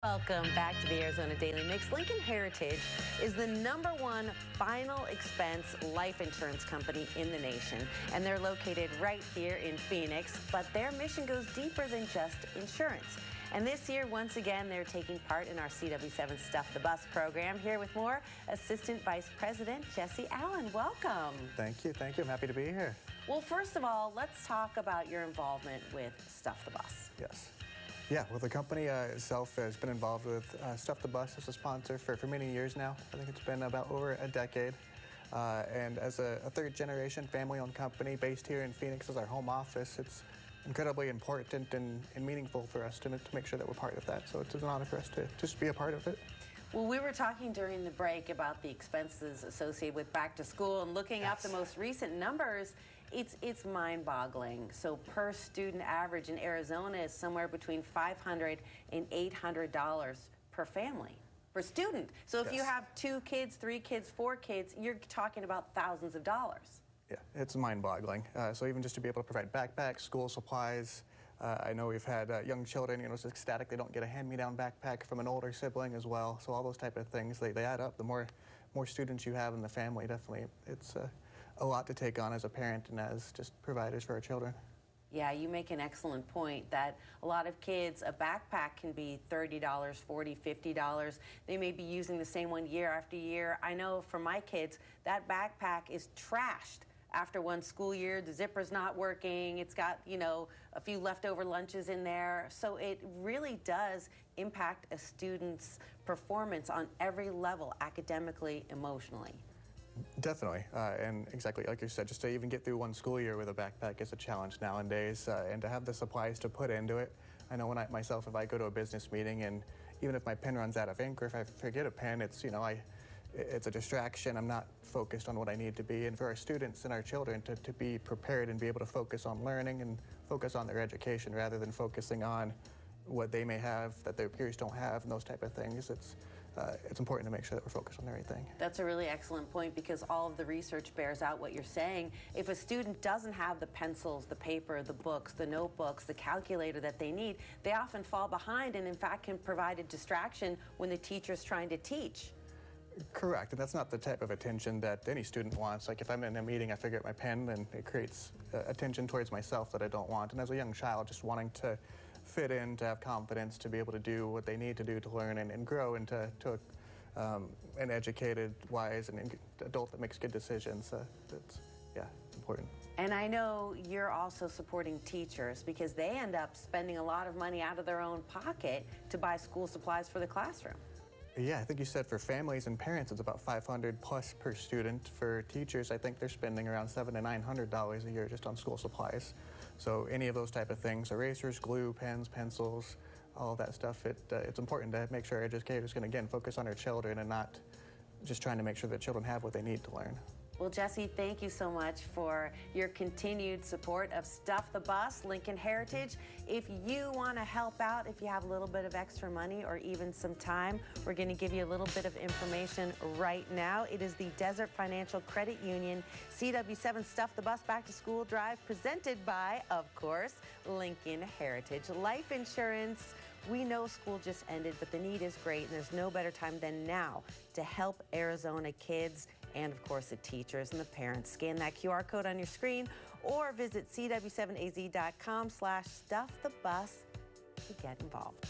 Welcome back to the Arizona Daily Mix. Lincoln Heritage is the #1 final expense life insurance company in the nation, and they're located right here in Phoenix, but their mission goes deeper than just insurance. And this year, once again, they're taking part in our CW7 Stuff the Bus program. Here with more, Assistant Vice President Jesse Allen. Welcome. Thank you. I'm happy to be here. Well, first of all, let's talk about your involvement with Stuff the Bus. Yes. Yeah, well, the company itself has been involved with Stuff the Bus as a sponsor for many years now. I think it's been about over a decade. And as a third-generation family-owned company based here in Phoenix as our home office, it's incredibly important and meaningful for us to make sure that we're part of that. So it's an honor for us to just be a part of it. Well, we were talking during the break about the expenses associated with back to school, and looking up the most recent numbers, it's mind-boggling. So per student average in Arizona is somewhere between $500 and $800 per family, per student. So if you have 2 kids, 3 kids, 4 kids, you're talking about thousands of dollars. Yeah, it's mind-boggling. So even just to be able to provide backpacks, school supplies. I know we've had young children, just ecstatic they don't get a hand-me-down backpack from an older sibling as well. So all those type of things, they add up. The more students you have in the family, definitely, it's a lot to take on as a parent and as just providers for our children. Yeah, you make an excellent point that a lot of kids, a backpack can be $30, $40, $50. They may be using the same one year after year. I know for my kids, that backpack is trashed after one school year. The zipper's not working. It's got, a few leftover lunches in there. So it really does impact a student's performance on every level, academically, emotionally. Definitely, and exactly like you said, just to even get through one school year with a backpack is a challenge nowadays, and to have the supplies to put into it. I know when if I go to a business meeting, and even if my pen runs out of ink or if I forget a pen, it's a distraction. I'm not focused on what I need to be. And for our students and our children to be prepared and be able to focus on learning and focus on their education rather than focusing on what they may have that their peers don't have and those type of things, it's important to make sure that we're focused on the right thing. That's a really excellent point, because all of the research bears out what you're saying. If a student doesn't have the pencils, the paper, the books, the notebooks, the calculator that they need, they often fall behind and in fact can provide a distraction when the teacher's trying to teach. Correct, and that's not the type of attention that any student wants. Like if I'm in a meeting, I figure out my pen, and it creates attention towards myself that I don't want. And as a young child, just wanting to fit in, to have confidence, to be able to do what they need to do to learn and grow into an educated, wise, and adult that makes good decisions. That's, important. And I know you're also supporting teachers, because they end up spending a lot of money out of their own pocket to buy school supplies for the classroom. Yeah, I think you said for families and parents, it's about $500 plus per student. For teachers, I think they're spending around $700 to $900 a year just on school supplies. So any of those type of things, erasers, glue, pens, pencils, all of that stuff, it's important to make sure our educators can, again, focus on our children and not just trying to make sure that children have what they need to learn. Well, Jesse, thank you so much for your continued support of Stuff the Bus, Lincoln Heritage. If you want to help out, if you have a little bit of extra money or even some time, we're going to give you a little bit of information right now. It is the Desert Financial Credit Union CW7 Stuff the Bus Back to School Drive, presented by, of course, Lincoln Heritage Life Insurance. We know school just ended, but the need is great, and there's no better time than now to help Arizona kids and, of course, the teachers and the parents. Scan that QR code on your screen or visit cw7az.com/stuffthebus to get involved.